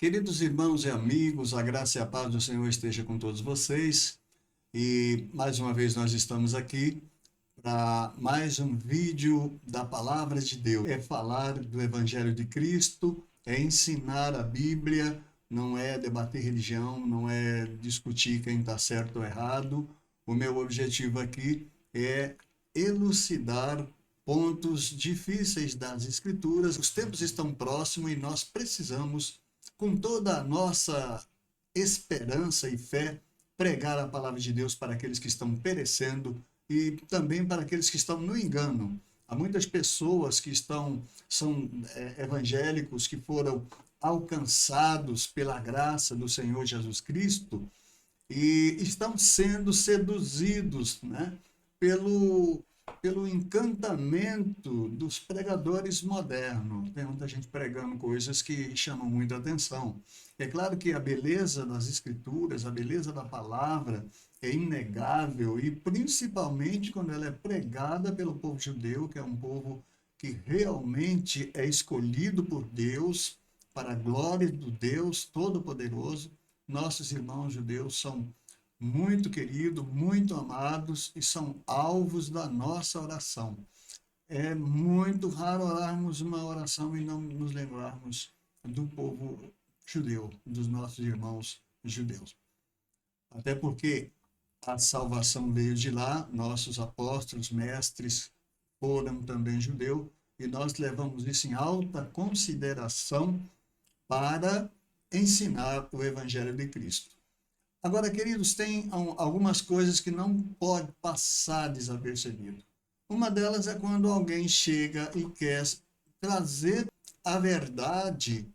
Queridos irmãos e amigos, a graça e a paz do Senhor esteja com todos vocês. E mais uma vez nós estamos aqui para mais um vídeo da Palavra de Deus. É falar do Evangelho de Cristo, é ensinar a Bíblia, não é debater religião, não é discutir quem está certo ou errado. O meu objetivo aqui é elucidar pontos difíceis das Escrituras. Os tempos estão próximos e nós precisamos, com toda a nossa esperança e fé, pregar a palavra de Deus para aqueles que estão perecendo e também para aqueles que estão no engano. Há muitas pessoas que são evangélicos, que foram alcançados pela graça do Senhor Jesus Cristo e estão sendo seduzidos, né, pelo encantamento dos pregadores modernos. Tem muita gente pregando coisas que chamam muita atenção. É claro que a beleza das Escrituras, a beleza da palavra é inegável, e principalmente quando ela é pregada pelo povo judeu, que é um povo que realmente é escolhido por Deus para a glória do Deus Todo-Poderoso. Nossos irmãos judeus são muito queridos, muito amados e são alvos da nossa oração. É muito raro orarmos uma oração e não nos lembrarmos do povo judeu, dos nossos irmãos judeus. Até porque a salvação veio de lá, nossos apóstolos, mestres foram também judeus, e nós levamos isso em alta consideração para ensinar o Evangelho de Cristo. Agora, queridos, tem algumas coisas que não pode passar desapercebido. Uma delas é quando alguém chega e quer trazer a verdade,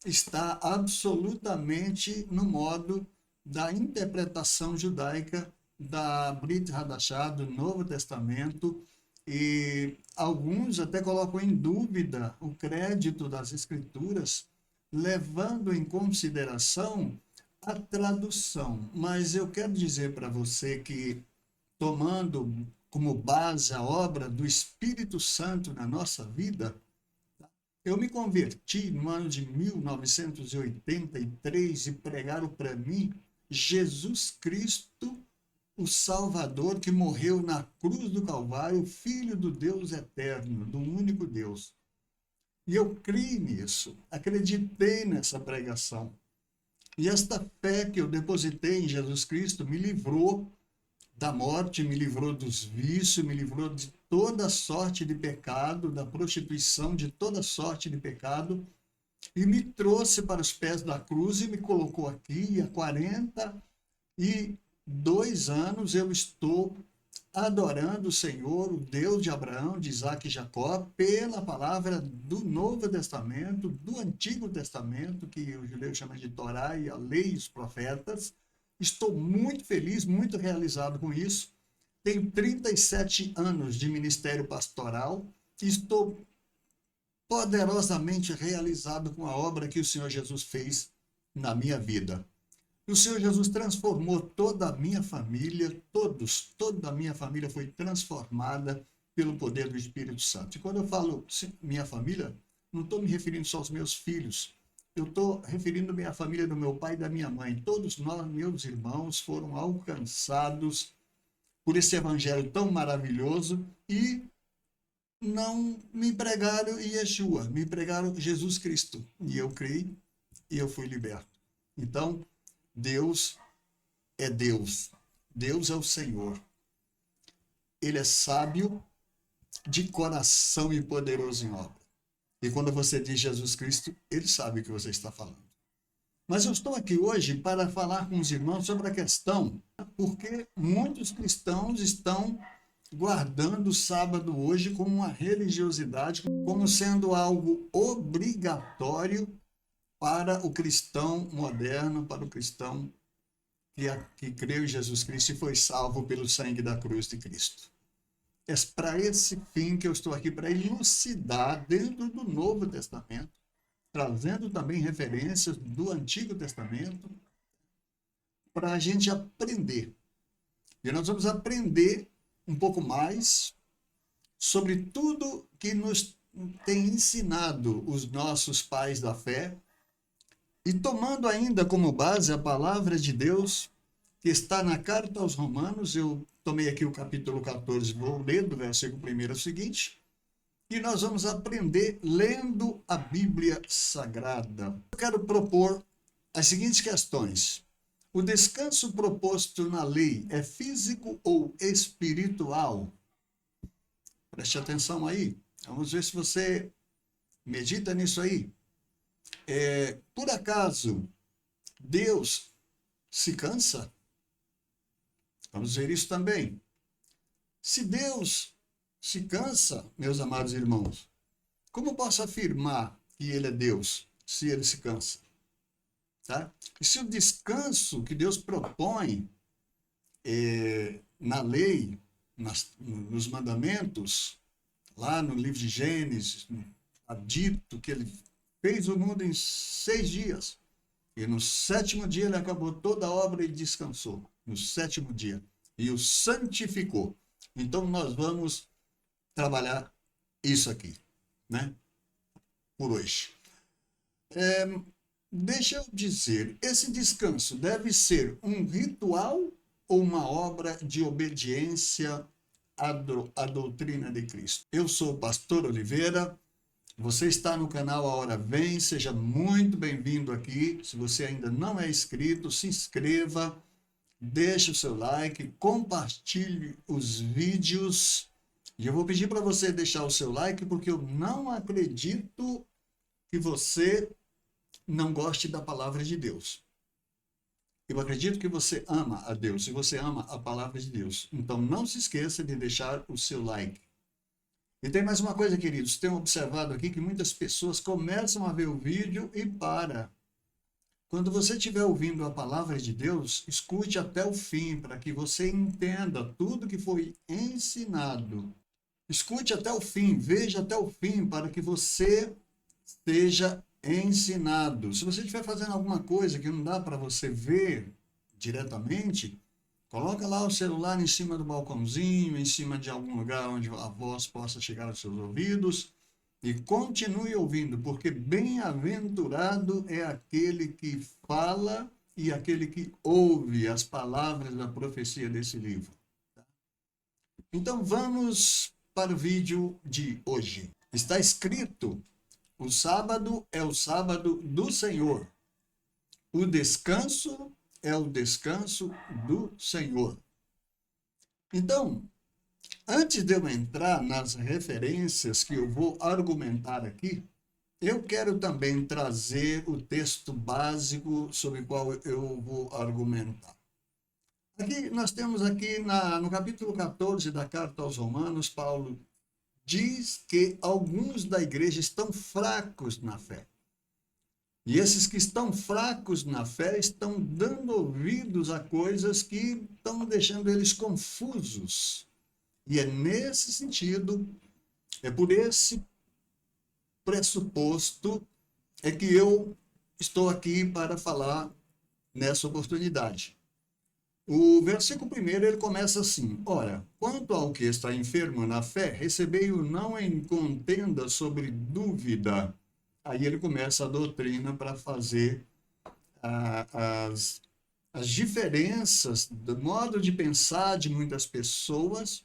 está absolutamente no modo da interpretação judaica da Brit Hadashah, do Novo Testamento, e alguns até colocam em dúvida o crédito das Escrituras, levando em consideração a tradução. Mas eu quero dizer para você que, tomando como base a obra do Espírito Santo na nossa vida, eu me converti no ano de 1983 e pregaram para mim Jesus Cristo, o Salvador, que morreu na cruz do Calvário, Filho do Deus eterno, do único Deus. E eu criei nisso, acreditei nessa pregação. E esta fé que eu depositei em Jesus Cristo me livrou da morte, me livrou dos vícios, me livrou de toda sorte de pecado, da prostituição, de toda sorte de pecado, e me trouxe para os pés da cruz e me colocou aqui. E há 42 anos eu estou adorando o Senhor, o Deus de Abraão, de Isaac e Jacó, pela palavra do Novo Testamento, do Antigo Testamento, que o judeu chama de Torá, e a lei e os profetas. Estou muito feliz, muito realizado com isso. Tenho 37 anos de ministério pastoral e estou poderosamente realizado com a obra que o Senhor Jesus fez na minha vida. O Senhor Jesus transformou toda a minha família, toda a minha família foi transformada pelo poder do Espírito Santo. E quando eu falo minha família, não estou me referindo só aos meus filhos, eu estou referindo-me à família do meu pai e da minha mãe. Todos nós, meus irmãos, foram alcançados por esse evangelho tão maravilhoso e não me pregaram Yeshua, me pregaram Jesus Cristo. E eu criei e eu fui liberto. Então, Deus é Deus. Deus é o Senhor. Ele é sábio, de coração e poderoso em obra. E quando você diz Jesus Cristo, ele sabe o que você está falando. Mas eu estou aqui hoje para falar com os irmãos sobre a questão, porque muitos cristãos estão guardando o sábado hoje como uma religiosidade, como sendo algo obrigatório para o cristão moderno, para o cristão que creu em Jesus Cristo e foi salvo pelo sangue da cruz de Cristo. É para esse fim que eu estou aqui, para elucidar dentro do Novo Testamento, trazendo também referências do Antigo Testamento, para a gente aprender. E nós vamos aprender um pouco mais sobre tudo que nos tem ensinado os nossos pais da fé, E tomando ainda como base a palavra de Deus, que está na carta aos Romanos, eu tomei aqui o capítulo 14, vou ler do versículo 1 ao seguinte, e nós vamos aprender lendo a Bíblia Sagrada. Eu quero propor as seguintes questões. O descanso proposto na lei é físico ou espiritual? Preste atenção aí. Vamos ver se você medita nisso aí. Por acaso, Deus se cansa? Vamos ver isso também. Se Deus se cansa, meus amados irmãos, como posso afirmar que ele é Deus, se ele se cansa? Tá? E se o descanso que Deus propõe na lei, nos mandamentos, lá no livro de Gênesis, está dito que ele fez o mundo em 6 dias. E no 7º dia ele acabou toda a obra e descansou. No 7º dia. E o santificou. Então nós vamos trabalhar isso aqui, né? Por hoje. Deixa eu dizer, esse descanso deve ser um ritual ou uma obra de obediência à doutrina de Cristo? Eu sou o pastor Oliveira, você está no canal A Hora Vem, seja muito bem-vindo aqui. Se você ainda não é inscrito, se inscreva, deixe o seu like, compartilhe os vídeos. E eu vou pedir para você deixar o seu like, porque eu não acredito que você não goste da palavra de Deus. Eu acredito que você ama a Deus, e você ama a palavra de Deus. Então não se esqueça de deixar o seu like. E tem mais uma coisa, queridos, tenho observado aqui que muitas pessoas começam a ver o vídeo e param. Quando você estiver ouvindo a palavra de Deus, escute até o fim, para que você entenda tudo que foi ensinado. Escute até o fim, veja até o fim, para que você seja ensinado. Se você estiver fazendo alguma coisa que não dá para você ver diretamente, coloca lá o celular em cima do balcãozinho, em cima de algum lugar onde a voz possa chegar aos seus ouvidos e continue ouvindo, porque bem-aventurado é aquele que fala e aquele que ouve as palavras da profecia desse livro. Então vamos para o vídeo de hoje. Está escrito: o sábado é o sábado do Senhor. O descanso é o descanso do Senhor. Então, antes de eu entrar nas referências que eu vou argumentar aqui, eu quero também trazer o texto básico sobre o qual eu vou argumentar. Aqui, nós temos aqui no capítulo 14 da carta aos Romanos, Paulo diz que alguns da igreja estão fracos na fé. E esses que estão fracos na fé estão dando ouvidos a coisas que estão deixando eles confusos. E é nesse sentido, é por esse pressuposto, é que eu estou aqui para falar nessa oportunidade. O versículo 1, ele começa assim: ora, quanto ao que está enfermo na fé, recebei-o não em contenda sobre dúvida. Aí ele começa a doutrina para fazer as diferenças do modo de pensar de muitas pessoas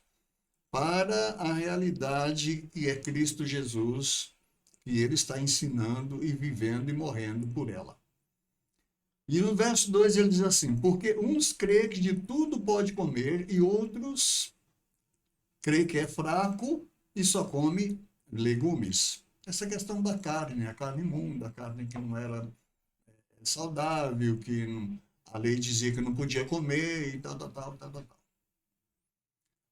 para a realidade que é Cristo Jesus, que ele está ensinando e vivendo e morrendo por ela. E no verso 2 ele diz assim: porque uns creem que de tudo pode comer e outros creem que é fraco e só come legumes. Essa questão da carne, a carne imunda, a carne que não era saudável, que a lei dizia que não podia comer e tal.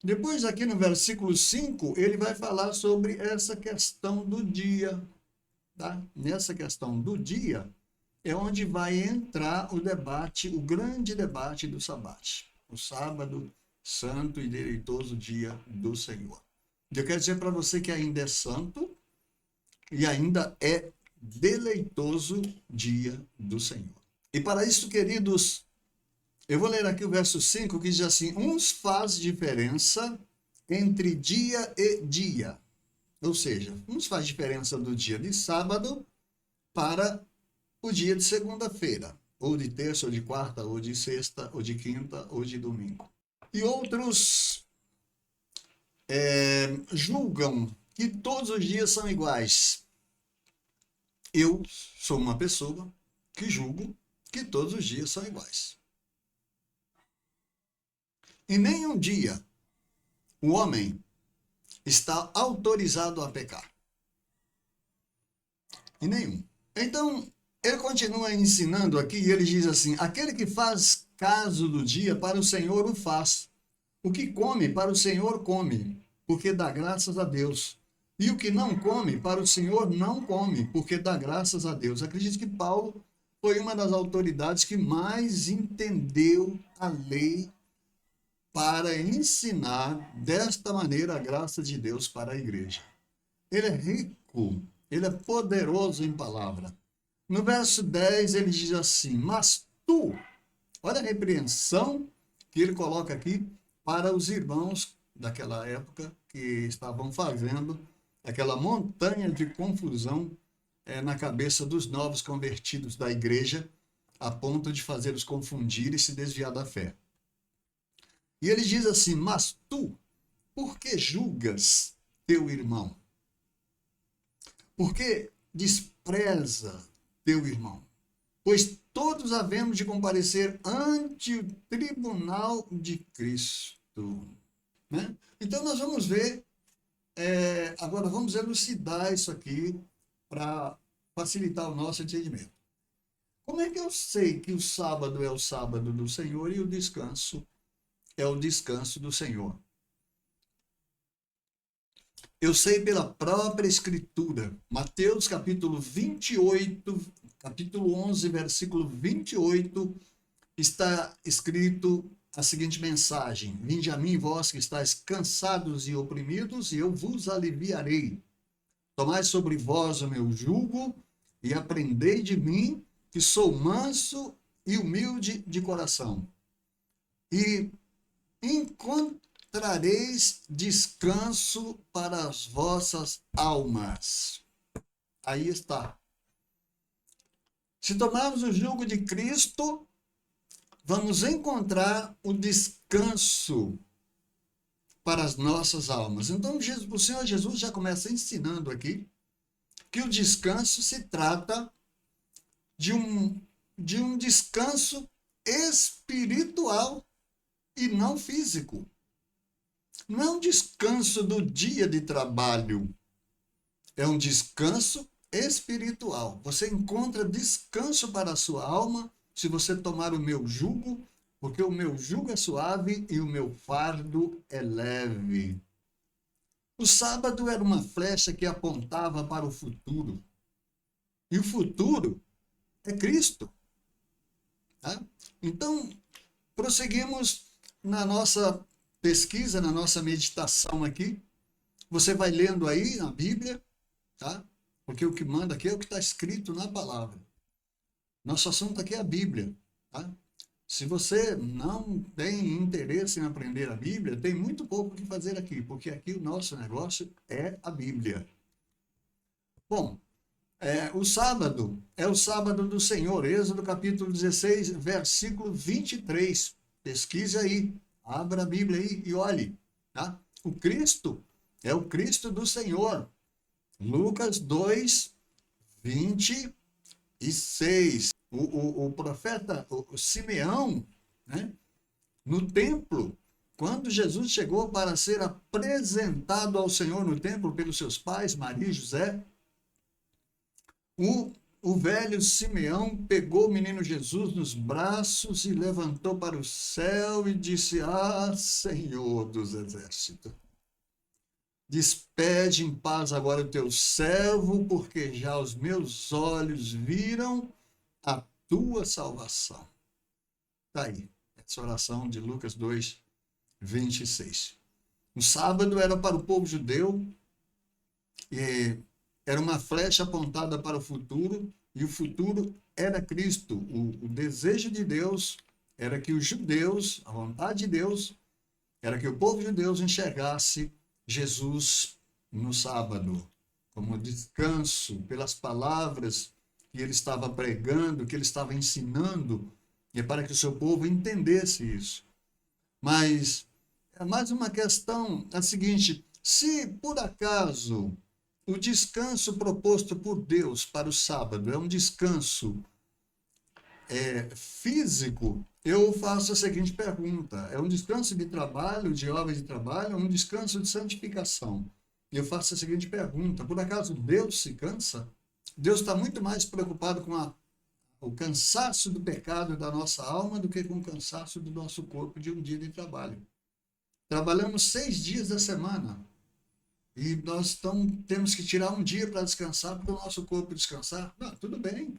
Depois aqui no versículo 5, ele vai falar sobre essa questão do dia. Tá? Nessa questão do dia é onde vai entrar o debate, o grande debate do sabate. O sábado santo e deleitoso dia do Senhor. Eu quero dizer para você que ainda é santo e ainda é deleitoso dia do Senhor. E para isso, queridos, eu vou ler aqui o verso 5, que diz assim: uns faz diferença entre dia e dia. Ou seja, uns faz diferença do dia de sábado para o dia de segunda-feira, ou de terça, ou de quarta, ou de sexta, ou de quinta, ou de domingo. E outros julgam que todos os dias são iguais. Eu sou uma pessoa que julgo que todos os dias são iguais. Em nenhum dia o homem está autorizado a pecar. Em nenhum. Então, ele continua ensinando aqui e ele diz assim: aquele que faz caso do dia, para o Senhor o faz. O que come, para o Senhor come, porque dá graças a Deus. E o que não come, para o Senhor não come, porque dá graças a Deus. Acredito que Paulo foi uma das autoridades que mais entendeu a lei para ensinar desta maneira a graça de Deus para a igreja. Ele é rico, ele é poderoso em palavra. No verso 10 ele diz assim: mas tu, olha a repreensão que ele coloca aqui para os irmãos daquela época que estavam fazendo aquela montanha de confusão na cabeça dos novos convertidos da igreja, a ponto de fazê-los confundir e se desviar da fé. E ele diz assim: mas tu, por que julgas teu irmão? Por que despreza teu irmão? Pois todos havemos de comparecer ante o tribunal de Cristo. Né? Então nós vamos ver, agora vamos elucidar isso aqui para facilitar o nosso entendimento. Como é que eu sei que o sábado é o sábado do Senhor e o descanso é o descanso do Senhor? Eu sei pela própria Escritura. Mateus capítulo 28, capítulo 11, versículo 28, está escrito a seguinte mensagem: vinde a mim, vós que estáis cansados e oprimidos, e eu vos aliviarei. Tomai sobre vós o meu jugo e aprendei de mim, que sou manso e humilde de coração. E encontrareis descanso para as vossas almas. Aí está. Se tomarmos o jugo de Cristo, vamos encontrar o descanso para as nossas almas. Então, o Senhor Jesus já começa ensinando aqui que o descanso se trata de um descanso espiritual e não físico. Não é um descanso do dia de trabalho, é um descanso espiritual. Você encontra descanso para a sua alma se você tomar o meu jugo, porque o meu jugo é suave e o meu fardo é leve. O sábado era uma flecha que apontava para o futuro. E o futuro é Cristo. Tá? Então, prosseguimos na nossa pesquisa, na nossa meditação aqui. Você vai lendo aí na Bíblia, tá? Porque o que manda aqui é o que está escrito na palavra. Nosso assunto aqui é a Bíblia. Tá? Se você não tem interesse em aprender a Bíblia, tem muito pouco o que fazer aqui, porque aqui o nosso negócio é a Bíblia. Bom, o sábado é o sábado do Senhor, Êxodo capítulo 16, versículo 23. Pesquise aí, abra a Bíblia aí e olhe. Tá? O Cristo é o Cristo do Senhor. Lucas 2, 26. O profeta o Simeão, né, no templo, quando Jesus chegou para ser apresentado ao Senhor no templo pelos seus pais, Maria e José, o velho Simeão pegou o menino Jesus nos braços e levantou para o céu e disse: ah, Senhor dos exércitos, despede em paz agora o teu servo, porque já os meus olhos viram a tua salvação. Está aí, essa oração de Lucas 2, 26. O sábado era para o povo judeu, e era uma flecha apontada para o futuro, e o futuro era Cristo. O desejo de Deus era que os judeus, a vontade de Deus, era que o povo judeu enxergasse Jesus no sábado, como descanso pelas palavras que ele estava pregando, que ele estava ensinando, é para que o seu povo entendesse isso. Mas é mais uma questão, é a seguinte: se por acaso o descanso proposto por Deus para o sábado é um descanso físico, eu faço a seguinte pergunta: é um descanso de trabalho, de obra de trabalho, ou um descanso de santificação? Eu faço a seguinte pergunta: por acaso Deus se cansa? Deus está muito mais preocupado com o cansaço do pecado da nossa alma do que com o cansaço do nosso corpo de um dia de trabalho. Trabalhamos 6 dias da semana e nós temos que tirar um dia para descansar, para o nosso corpo descansar. Não, tudo bem,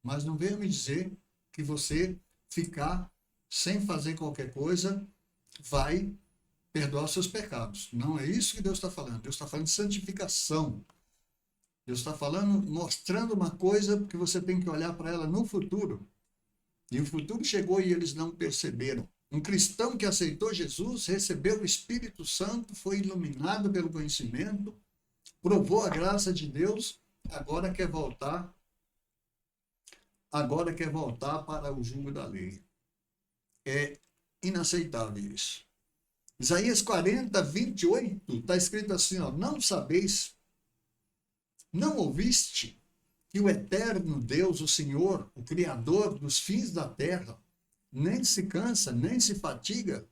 mas não venha me dizer que você ficar sem fazer qualquer coisa vai perdoar os seus pecados. Não é isso que Deus está falando. Deus está falando de santificação. Deus está falando, mostrando uma coisa que você tem que olhar para ela no futuro. E o futuro chegou e eles não perceberam. Um cristão que aceitou Jesus, recebeu o Espírito Santo, foi iluminado pelo conhecimento, provou a graça de Deus, agora quer voltar para o jugo da lei. É inaceitável isso. Isaías 40, 28, está escrito assim, ó: não sabeis, não ouviste que o eterno Deus, o Senhor, o Criador dos fins da terra, nem se cansa, nem se fatiga,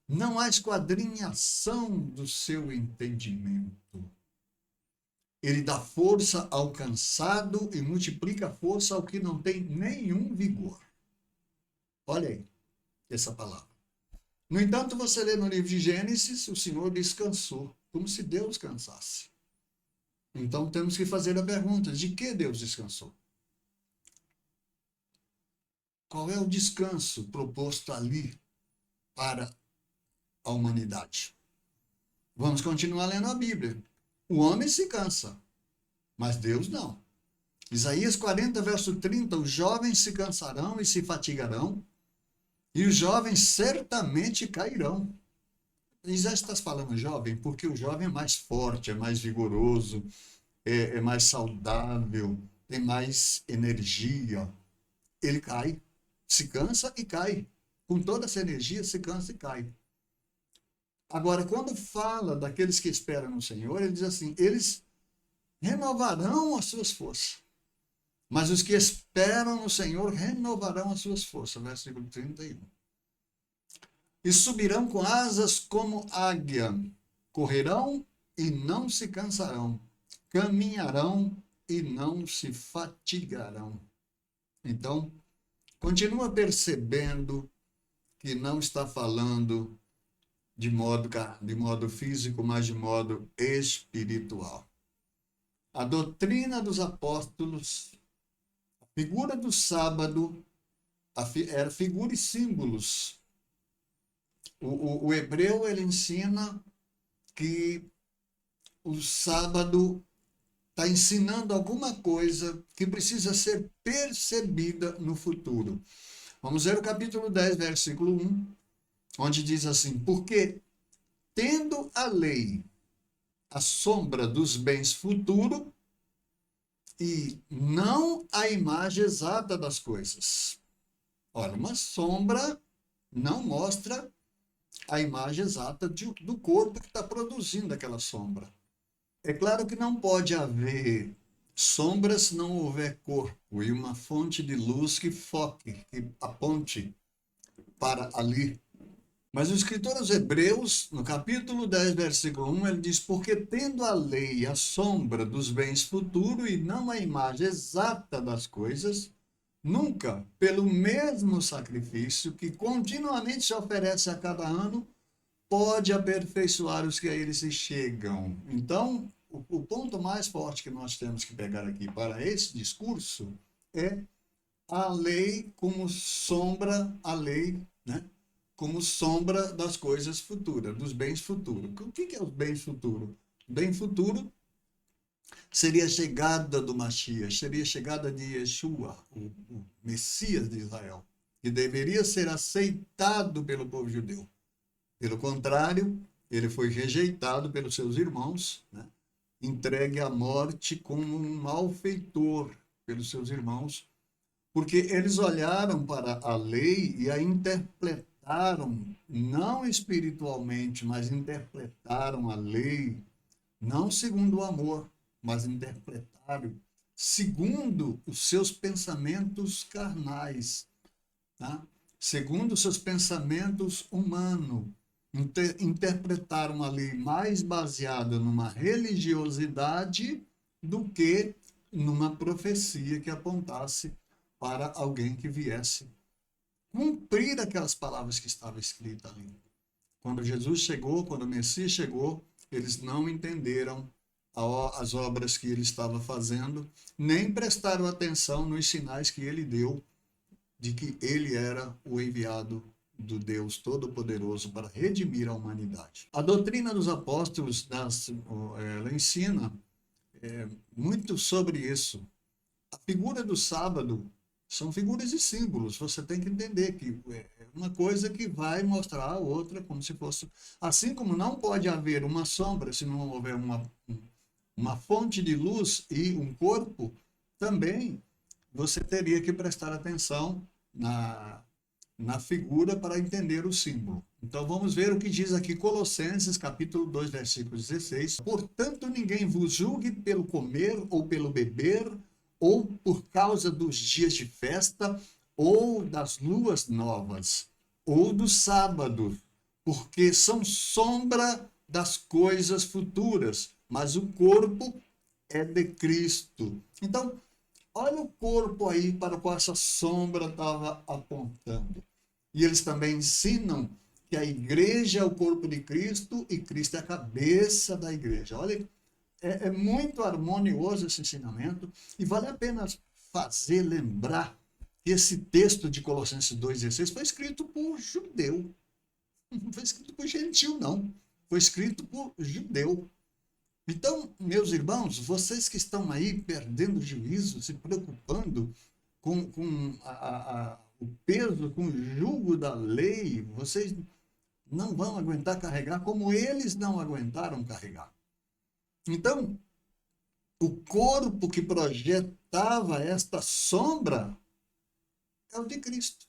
não há esquadrinhação do seu entendimento. Ele dá força ao cansado e multiplica força ao que não tem nenhum vigor. Olha aí, essa palavra. No entanto, você lê no livro de Gênesis, o Senhor descansou, como se Deus cansasse. Então, temos que fazer a pergunta: de que Deus descansou? Qual é o descanso proposto ali para a humanidade? Vamos continuar lendo a Bíblia. O homem se cansa, mas Deus não. Isaías 40, verso 30, os jovens se cansarão e se fatigarão, e os jovens certamente cairão. Isaías está falando jovem porque o jovem é mais forte, é mais vigoroso, é mais saudável, tem mais energia. Ele cai, se cansa e cai. Com toda essa energia, se cansa e cai. Agora, quando fala daqueles que esperam no Senhor, ele diz assim: eles renovarão as suas forças. Mas os que esperam no Senhor renovarão as suas forças. Versículo 31. E subirão com asas como águia, correrão e não se cansarão, caminharão e não se fatigarão. Então, continua percebendo que não está falando de modo físico, mas de modo espiritual. A doutrina dos apóstolos, a figura do sábado, era figura e símbolos. O hebreu, ele ensina que o sábado está ensinando alguma coisa que precisa ser percebida no futuro. Vamos ver o capítulo 10, versículo 1, onde diz assim: porque tendo a lei a sombra dos bens futuros e não a imagem exata das coisas. Olha, uma sombra não mostra a imagem exata do corpo que está produzindo aquela sombra. É claro que não pode haver sombra se não houver corpo e uma fonte de luz que foque, que aponte para ali. Mas o escritor aos Hebreus, no capítulo 10, versículo 1, ele diz: porque tendo a lei a sombra dos bens futuros e não a imagem exata das coisas, nunca, pelo mesmo sacrifício que continuamente se oferece a cada ano, pode aperfeiçoar os que a ele se chegam. Então, o ponto mais forte que nós temos que pegar aqui para esse discurso é a lei como sombra, a lei, né? Como sombra das coisas futuras, dos bens futuros. O que é os bens futuros? Bem futuro seria a chegada do Mashiach, seria a chegada de Yeshua, o Messias de Israel, que deveria ser aceitado pelo povo judeu. Pelo contrário, ele foi rejeitado pelos seus irmãos, né? entregue à morte como um malfeitor pelos seus irmãos, porque eles olharam para a lei e a interpretaram, não espiritualmente, mas interpretaram a lei, não segundo o amor, mas interpretaram segundo os seus pensamentos carnais, tá? Segundo os seus pensamentos humanos. Interpretaram a lei mais baseada numa religiosidade do que numa profecia que apontasse para alguém que viesse cumprir aquelas palavras que estavam escritas ali. Quando Jesus chegou, quando o Messias chegou, eles não entenderam as obras que ele estava fazendo, nem prestaram atenção nos sinais que ele deu de que ele era o enviado do Deus Todo-Poderoso para redimir a humanidade. A doutrina dos apóstolos, ela ensina muito sobre isso. A figura do sábado são figuras e símbolos. Você tem que entender que é uma coisa que vai mostrar a outra como se fosse... Assim como não pode haver uma sombra se não houver uma fonte de luz e um corpo, também você teria que prestar atenção na figura para entender o símbolo. Então vamos ver o que diz aqui Colossenses capítulo 2, versículo 16. Portanto, ninguém vos julgue pelo comer ou pelo beber, ou por causa dos dias de festa, ou das luas novas, ou do sábado, porque são sombra das coisas futuras, mas o corpo é de Cristo. Então, olha o corpo aí para o qual essa sombra estava apontando. E eles também ensinam que a igreja é o corpo de Cristo e Cristo é a cabeça da igreja. Olha, é muito harmonioso esse ensinamento e vale a pena fazer lembrar que esse texto de Colossenses 2,16 foi escrito por judeu. Não foi escrito por gentil, não. Foi escrito por judeu. Então, meus irmãos, vocês que estão aí perdendo o juízo, se preocupando com o peso, com o jugo da lei, vocês não vão aguentar carregar como eles não aguentaram carregar. Então, o corpo que projetava esta sombra é o de Cristo.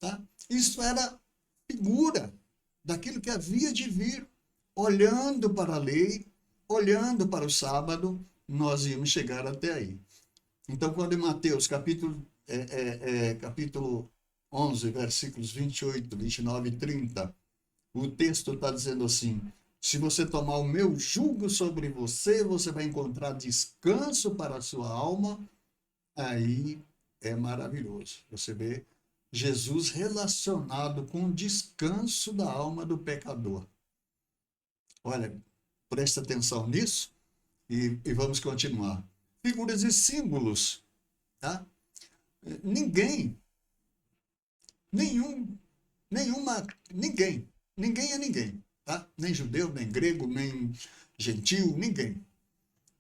Tá? Isso era figura daquilo que havia de vir, olhando para a lei, olhando para o sábado, nós íamos chegar até aí. Então, quando em Mateus, capítulo 11, versículos 28, 29 e 30, o texto está dizendo assim: se você tomar o meu jugo sobre você, você vai encontrar descanso para a sua alma. Aí é maravilhoso. Você vê Jesus relacionado com o descanso da alma do pecador. Olha, presta atenção nisso e vamos continuar. Figuras e símbolos, tá? Ninguém é ninguém, tá? Nem judeu, nem grego, nem gentil, ninguém.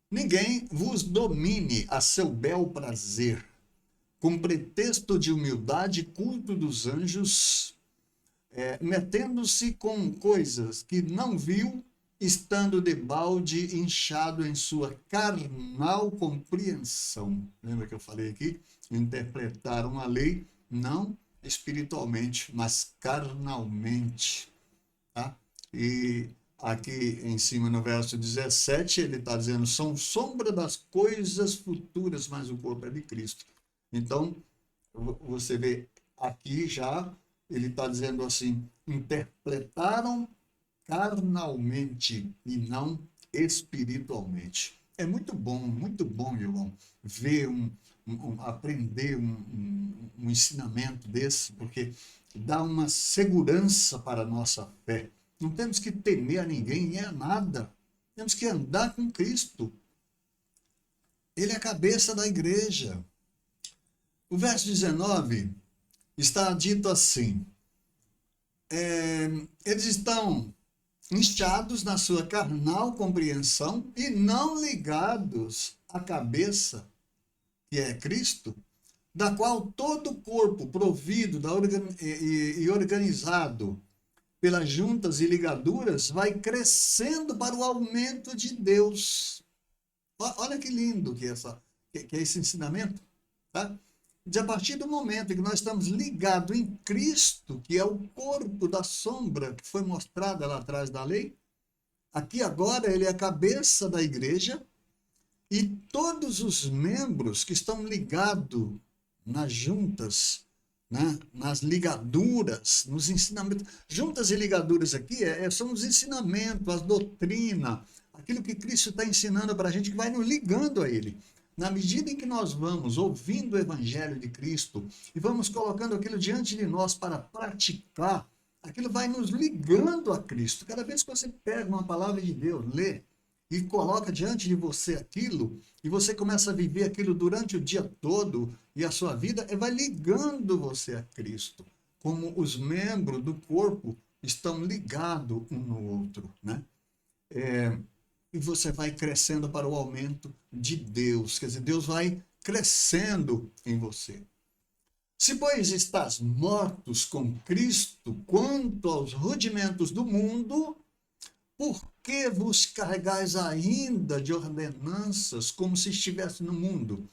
Ninguém vos domine a seu bel prazer, com pretexto de humildade e culto dos anjos, metendo-se com coisas que não viu, estando debalde inchado em sua carnal compreensão. Lembra que eu falei aqui? Interpretaram a lei não espiritualmente, mas carnalmente. Tá? E aqui em cima no verso 17, ele está dizendo, são sombra das coisas futuras, mas o corpo é de Cristo. Então, você vê aqui já, ele está dizendo assim, interpretaram carnalmente e não espiritualmente. É muito bom, irmão, ver aprender um ensinamento desse, porque dá uma segurança para a nossa fé. Não temos que temer a ninguém e a nada. Temos que andar com Cristo. Ele é a cabeça da igreja. O verso 19 está dito assim, eles estão inchados na sua carnal compreensão e não ligados à cabeça, que é Cristo, da qual todo o corpo provido e organizado pelas juntas e ligaduras, vai crescendo para o aumento de Deus. Olha que lindo que é esse ensinamento, tá? De a partir do momento em que nós estamos ligados em Cristo, que é o corpo da sombra que foi mostrada lá atrás da lei, aqui agora ele é a cabeça da igreja, e todos os membros que estão ligados nas juntas, né, nas ligaduras, nos ensinamentos. Juntas e ligaduras aqui são os ensinamentos, as doutrinas, aquilo que Cristo está ensinando para a gente, que vai nos ligando a Ele. Na medida em que nós vamos ouvindo o Evangelho de Cristo e vamos colocando aquilo diante de nós para praticar, aquilo vai nos ligando a Cristo. Cada vez que você pega uma palavra de Deus, lê e coloca diante de você aquilo, e você começa a viver aquilo durante o dia todo, e a sua vida vai ligando você a Cristo, como os membros do corpo estão ligados um no outro, né? E você vai crescendo para o aumento de Deus, quer dizer, Deus vai crescendo em você. Se, pois, estás mortos com Cristo quanto aos rudimentos do mundo, por que vos carregais ainda de ordenanças como se estivesse no mundo?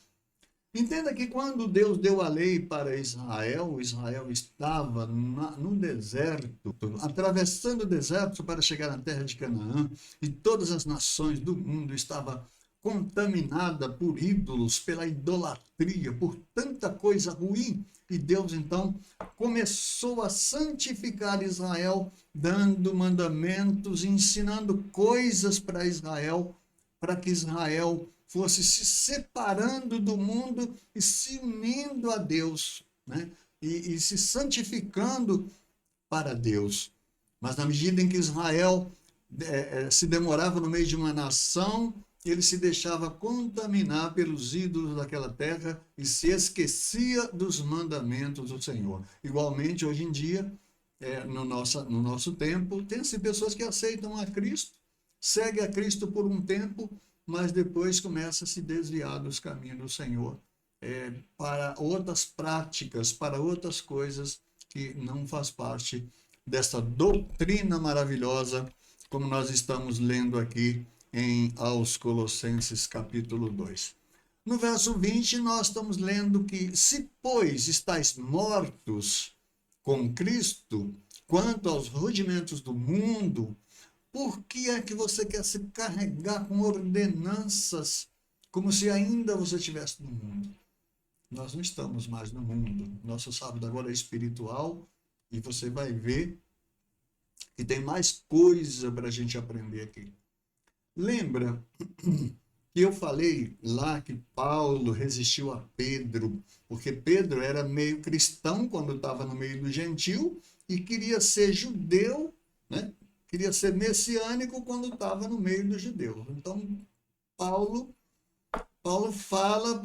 Entenda que quando Deus deu a lei para Israel, Israel estava no deserto, atravessando o deserto para chegar na terra de Canaã, e todas as nações do mundo estavam contaminadas por ídolos, pela idolatria, por tanta coisa ruim. E Deus, então, começou a santificar Israel, dando mandamentos, ensinando coisas para Israel, para que Israel fosse se separando do mundo e se unindo a Deus, né? E se santificando para Deus. Mas na medida em que Israel se demorava no meio de uma nação, ele se deixava contaminar pelos ídolos daquela terra e se esquecia dos mandamentos do Senhor. Igualmente, hoje em dia, no nosso tempo, tem-se pessoas que aceitam a Cristo, seguem a Cristo por um tempo, mas depois começa a se desviar dos caminhos do Senhor para outras práticas, para outras coisas que não faz parte dessa doutrina maravilhosa, como nós estamos lendo aqui aos Colossenses capítulo 2. No verso 20, nós estamos lendo que, se, pois, estáis mortos com Cristo, quanto aos rudimentos do mundo, por que é que você quer se carregar com ordenanças como se ainda você estivesse no mundo? Nós não estamos mais no mundo. Nosso sábado agora é espiritual e você vai ver que tem mais coisa para a gente aprender aqui. Lembra que eu falei lá que Paulo resistiu a Pedro, porque Pedro era meio cristão quando estava no meio do gentil e queria ser judeu, né? Queria ser messiânico quando estava no meio dos judeus. Então, Paulo fala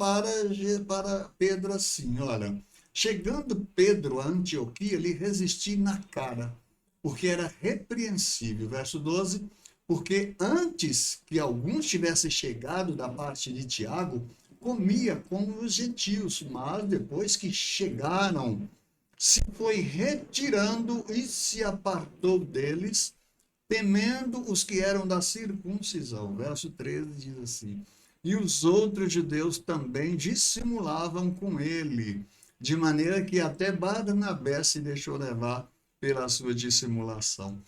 para Pedro assim, olha, chegando Pedro a Antioquia, ele resistiu na cara, porque era repreensível. Verso 12, porque antes que alguns tivessem chegado da parte de Tiago, comia com os gentios, mas depois que chegaram, se foi retirando e se apartou deles, temendo os que eram da circuncisão. Verso 13 diz assim, e os outros judeus também dissimulavam com ele, de maneira que até Barnabé se deixou levar pela sua dissimulação.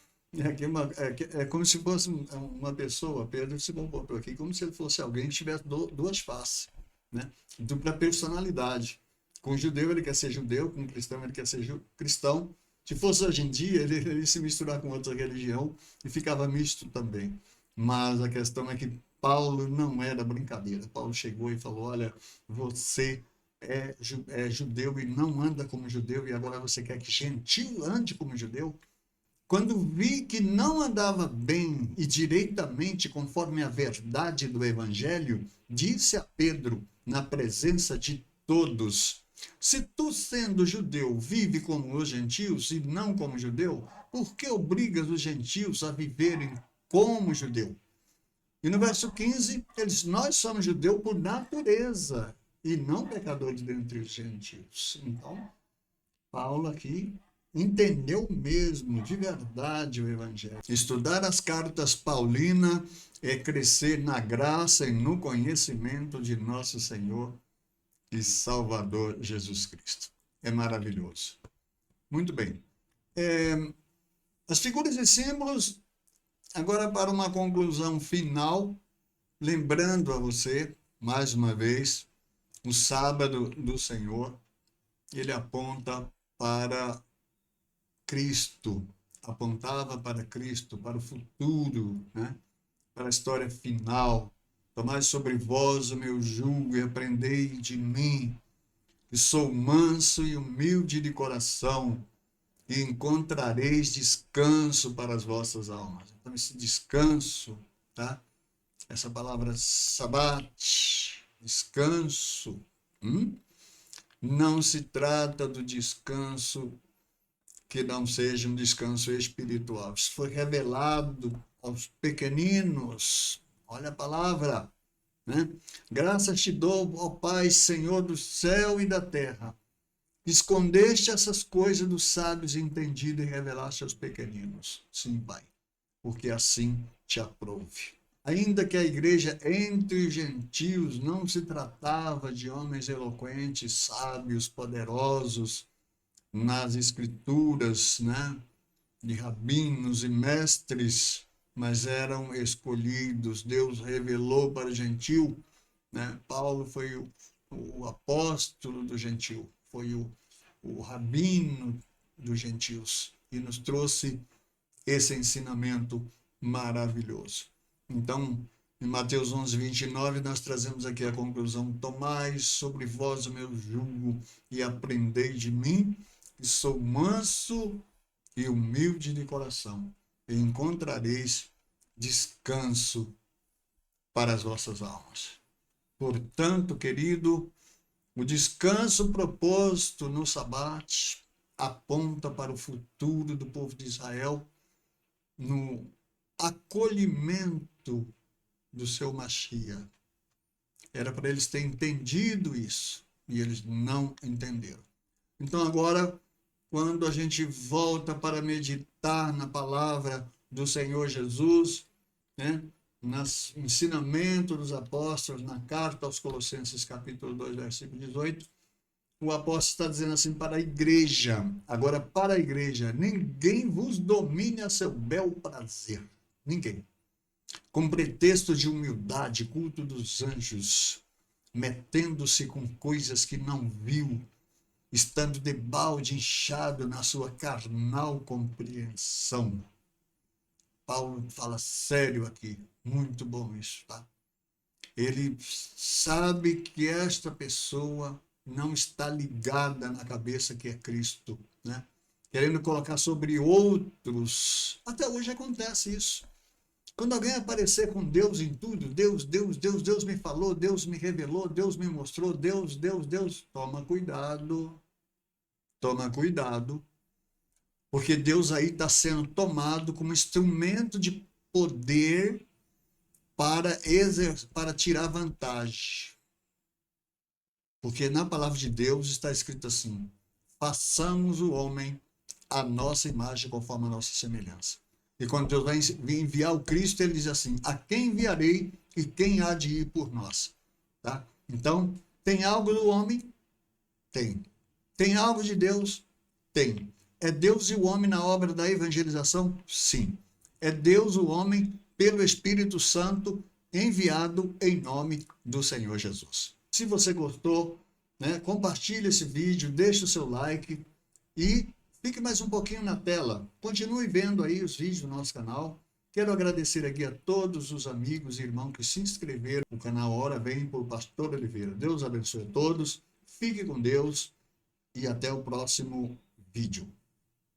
É como se fosse uma pessoa, Pedro se comportou aqui como se ele fosse alguém que tivesse duas faces, né? Dupla personalidade. Com o judeu ele quer ser judeu, com o cristão ele quer ser cristão. Se fosse hoje em dia, ele ia se misturar com outra religião e ficava misto também. Mas a questão é que Paulo não era brincadeira. Paulo chegou e falou, olha, você é judeu e não anda como judeu, e agora você quer que gentil ande como judeu? Quando vi que não andava bem e direitamente conforme a verdade do evangelho, disse a Pedro, na presença de todos, se tu, sendo judeu, vive como os gentios e não como judeu, por que obrigas os gentios a viverem como judeu? E no verso 15, eles, nós somos judeus por natureza e não pecadores dentre os gentios. Então, Paulo aqui entendeu mesmo, de verdade, o Evangelho. Estudar as cartas paulinas é crescer na graça e no conhecimento de nosso Senhor e Salvador Jesus Cristo. É maravilhoso. Muito bem. As figuras e símbolos, agora para uma conclusão final, lembrando a você, mais uma vez, o sábado do Senhor, ele aponta para Cristo, apontava para Cristo, para o futuro, né? Para a história final. Tomai sobre vós o meu jugo e aprendei de mim, que sou manso e humilde de coração, e encontrareis descanso para as vossas almas. Então, esse descanso, tá? Essa palavra sabat, descanso, não se trata do descanso que não seja um descanso espiritual. Isso foi revelado aos pequeninos. Olha a palavra, né? Graças te dou, ó Pai, Senhor do céu e da terra. Escondeste essas coisas dos sábios entendidos e revelaste aos pequeninos. Sim, Pai, porque assim te aprouve. Ainda que a igreja entre os gentios não se tratava de homens eloquentes, sábios, poderosos nas escrituras, né? De rabinos e mestres, mas eram escolhidos. Deus revelou para o gentil, né? Paulo foi o apóstolo do gentil, foi o rabino dos gentios e nos trouxe esse ensinamento maravilhoso. Então, em Mateus 11, 29, nós trazemos aqui a conclusão: tomai sobre vós o meu jugo e aprendei de mim, que sou manso e humilde de coração, e encontrareis descanso para as vossas almas. Portanto, querido, o descanso proposto no sabate aponta para o futuro do povo de Israel no acolhimento do seu Mashiach. Era para eles terem entendido isso, e eles não entenderam. Então agora, quando a gente volta para meditar na palavra do Senhor Jesus, né, no ensinamento dos apóstolos, na carta aos Colossenses, capítulo 2, versículo 18, o apóstolo está dizendo assim para a igreja, agora para a igreja: ninguém vos domine a seu bel prazer, ninguém, com pretexto de humildade, culto dos anjos, metendo-se com coisas que não viu, estando debalde inchado na sua carnal compreensão. Paulo fala sério aqui, muito bom isso, tá? Ele sabe que esta pessoa não está ligada na cabeça que é Cristo, né? Querendo colocar sobre outros. Até hoje acontece isso. Quando alguém aparecer com Deus em tudo, Deus me falou, Deus me revelou, Deus me mostrou, Deus, toma cuidado. Toma cuidado, porque Deus aí está sendo tomado como instrumento de poder para tirar vantagem. Porque na palavra de Deus está escrito assim: façamos o homem à nossa imagem, conforme a nossa semelhança. E quando Deus vai enviar o Cristo, ele diz assim: a quem enviarei e quem há de ir por nós? Tá? Então, tem algo do homem? Tem. Tem algo de Deus? Tem. É Deus e o homem na obra da evangelização? Sim. É Deus, o homem, pelo Espírito Santo, enviado em nome do Senhor Jesus. Se você gostou, né, compartilhe esse vídeo, deixe o seu like e fique mais um pouquinho na tela. Continue vendo aí os vídeos do nosso canal. Quero agradecer aqui a todos os amigos e irmãos que se inscreveram no canal Ora Vem por Pastor Oliveira. Deus abençoe a todos. Fique com Deus e até o próximo vídeo.